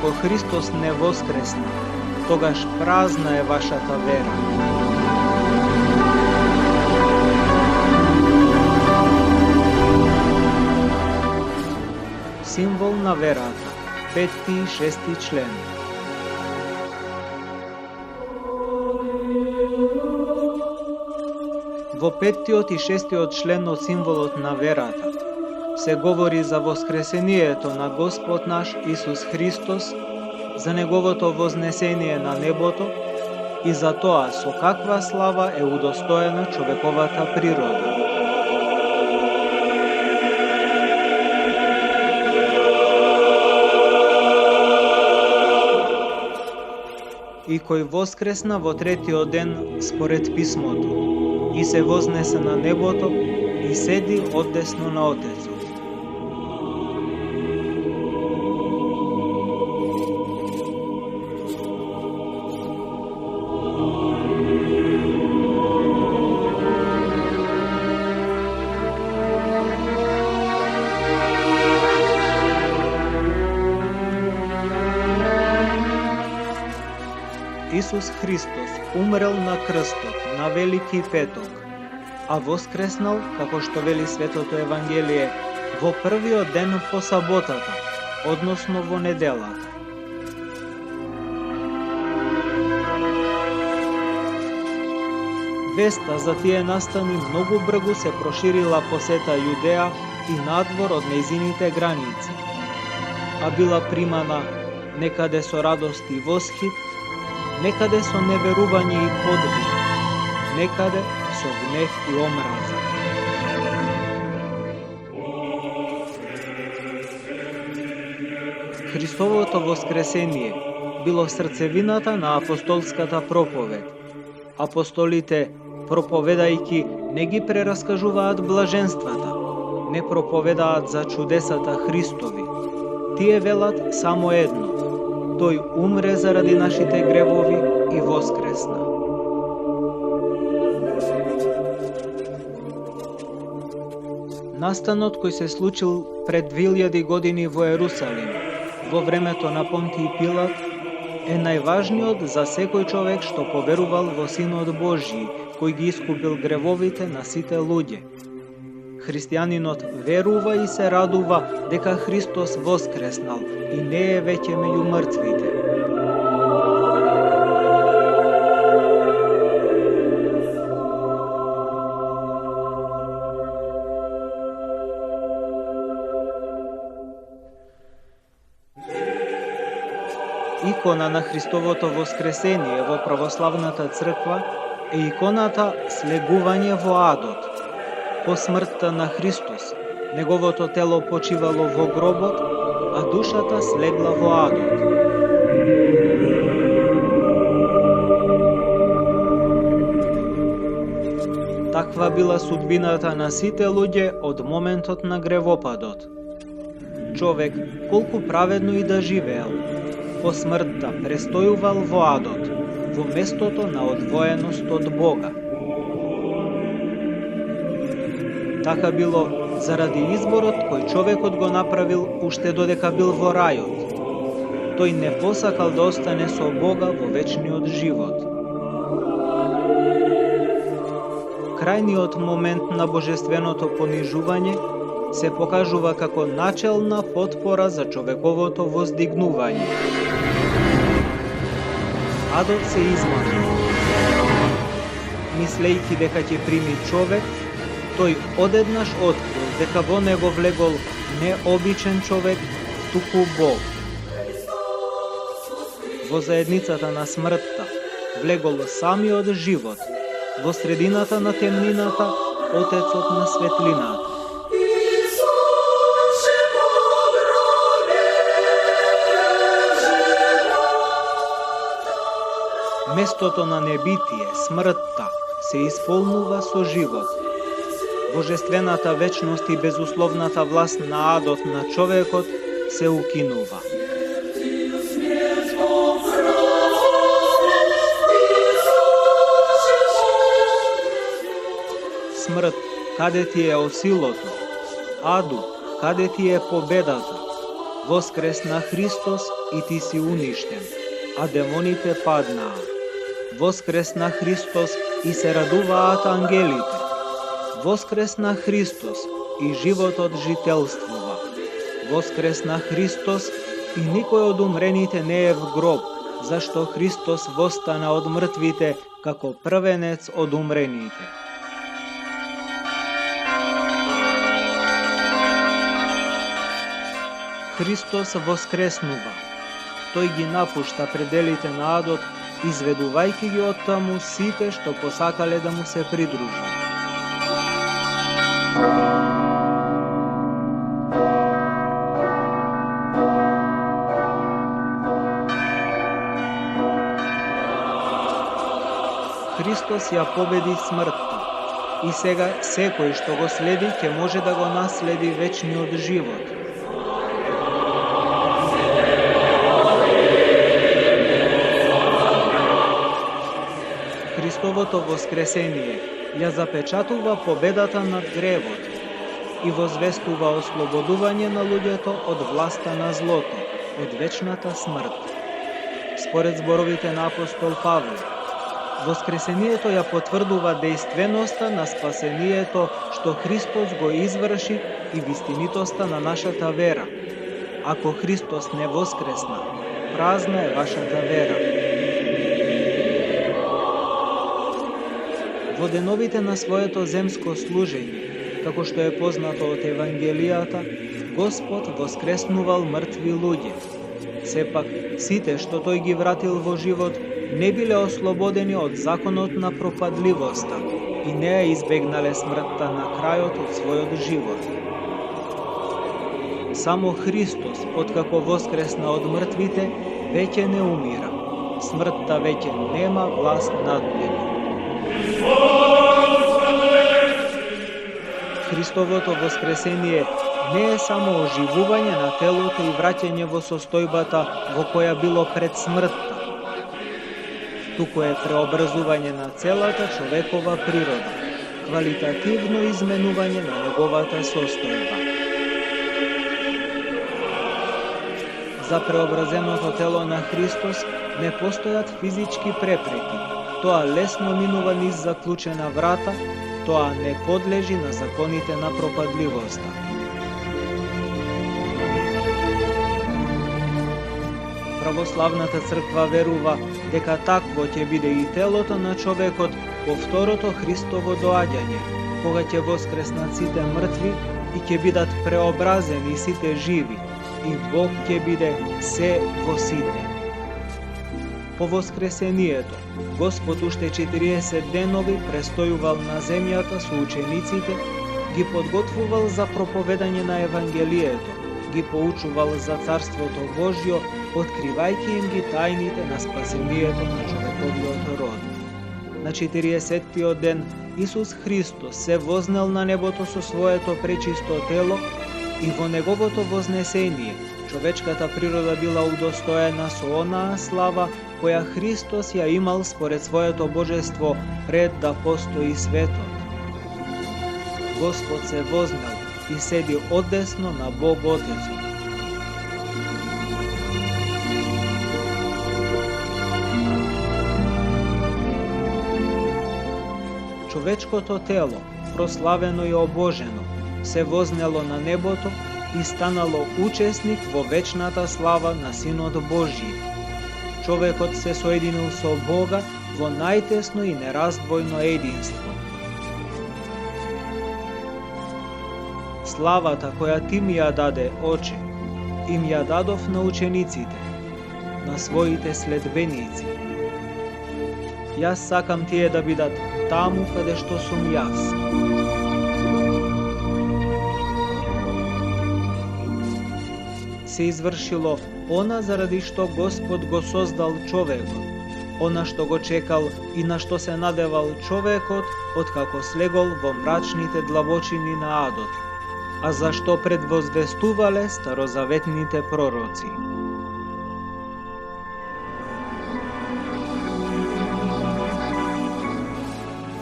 Ако Христос не воскресна, тогаш празна е вашата вера. Символ на верата, 5 и 6 член. Во 5 и 6 член од символот на верата се говори за воскресението на Господ наш Исус Христос, за Неговото вознесение на небото и за тоа со каква слава е удостоена човековата природа. И кој воскресна во третиот ден според писмото и се вознесе на небото и седи одесно на Отецот. Исус Христос умрел на крстот на Велики Петок, а воскреснал, како што вели Светото Евангелие, во првиот ден по саботата, односно во неделата. Веста за тие настани многу брзо се проширила по сета Јудеја и надвор од нејзините граници, а била примана некаде со радост и восхит, некаде со неверување и подвиг, некаде со гнев и омраза. Христовото воскресение било срцевината на апостолската проповед. Апостолите, проповедајќи, не ги прераскажуваат блаженствата, не проповедаат за чудесата Христови. Тие велат само едно: Тој умре заради нашите гревови и воскресна. Настанот кој се случил пред 2000 години во Ерусалим, во времето на Понтиј Пилат, е најважниот за секој човек што поверувал во Синот Божји, кој ги искупил гревовите на сите луѓе. Христијанинот верува и се радува дека Христос воскреснал и не е веќе меѓу мртвите. Икона на Христовото воскресение во православната црква е иконата слегување во адот. По смртта на Христос, неговото тело почивало во гробот, а душата слегла во адот. Таква била судбината на сите луѓе од моментот на гревопадот. Човек, колку праведно и да живеел, по смртта престојувал во адот, во местото на одвоеност од Бога. Така било заради изборот кој човекот го направил уште додека бил во рајот. Тој не посакал да остане со Бога во вечниот живот. Крајниот момент на божественото понижување се покажува како начелна потпора за човековото воздигнување. Адот се измами. Мислејќи дека ќе прими човек, тој одеднаш открил дека во него влегол не обичен човек, туку Бог. Во заедницата на смртта влегол самиот живот, во средината на темнината Отецот на светлината. Местото на небитие, смртта, се исполнува со живот. Божествената вечност и безусловната власт на адот на човекот се укинува. Смрт, каде ти е осилото? Аду, каде ти е победата? Воскресна Христос и ти си уништен, а демоните паднаа. Воскресна Христос и се радуваат ангелите. Воскресна Христос и животот жителствува. Воскресна Христос и никој од умрените не е в гроб, зашто Христос востана од мртвите како првенец од умрените. Христос воскреснува. Тој ги напушта пределите на адот, изведувајќи ги од таму сите што посакале да му се придружат. Христос ја победи смртта и сега секој што го следи ќе може да го наследи вечниот живот. Христовото воскресение ја запечатува победата над гревот и возвестува ослободување на луѓето од власта на злото, од вечната смрт. Според зборовите на апостол Павле, воскресението ја потврдува дејственоста на спасението што Христос го изврши и вистинитоста на нашата вера. Ако Христос не воскресна, празна е вашата вера. Во деновите на своето земско служење, како што е познато од Евангелијата, Господ воскреснувал мртви луѓе. Сепак, сите што тој ги вратил во живот, не биле ослободени од законот на пропадливоста и не ја избегнале смртта на крајот од својот живот. Само Христос, откако воскресна од мртвите, веќе не умира. Смртта веќе нема власт над него. Христовото воскресение не е само оживување на телото и враќање во состојбата во која било пред смртта, туку е преобразување на целата човекова природа, квалитативно изменување на неговата состојба. За преобразеното тело на Христос не постојат физички препреки, тоа лесно минува низ заклучена врата, тоа не подлежи на законите на пропадливоста. Православната црква верува дека такво ќе биде и телото на човекот во второто Христово доаѓање, кога ќе воскреснат сите мртви и ќе бидат преобразени сите живи, и Бог ќе биде се во сите. По воскресението, Господ уште 40 денови престојувал на земјата со учениците, ги подготвувал за проповедање на Евангелието, ги поучувал за Царството Божјо, откривајќи им ги тајните на спасението на човековиот род. На 40-тиот ден Исус Христос се вознел на небото со своето пречисто тело и во неговото вознесение човечката природа била удостоена со онаа слава која Христос ја имал според своето божество пред да постои светот. Господ се вознел и седи одесно на Бог Отецот. Човечкото тело, прославено и обожено, се вознело на небото и станало учесник во вечната слава на Синот Божји. Човекот се соединил со Бога во најтесно и нераздвојно единство. Славата која ти ми ја даде, Оче, им ја дадов на учениците, на своите следбеници. Јас сакам тие да бидат таму каде што сум јас. Се извршило она заради што Господ го создал човекот, она што го чекал и на што се надевал човекот откако слегол во мрачните длабочини на адот, а зашто предвозвестувале старозаветните пророци.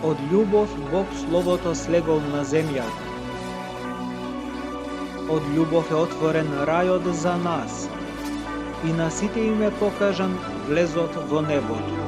Од љубов Бог Словото слегол на земјата. Од љубов е отворен рајот за нас и на сите им е покажан влезот во небото.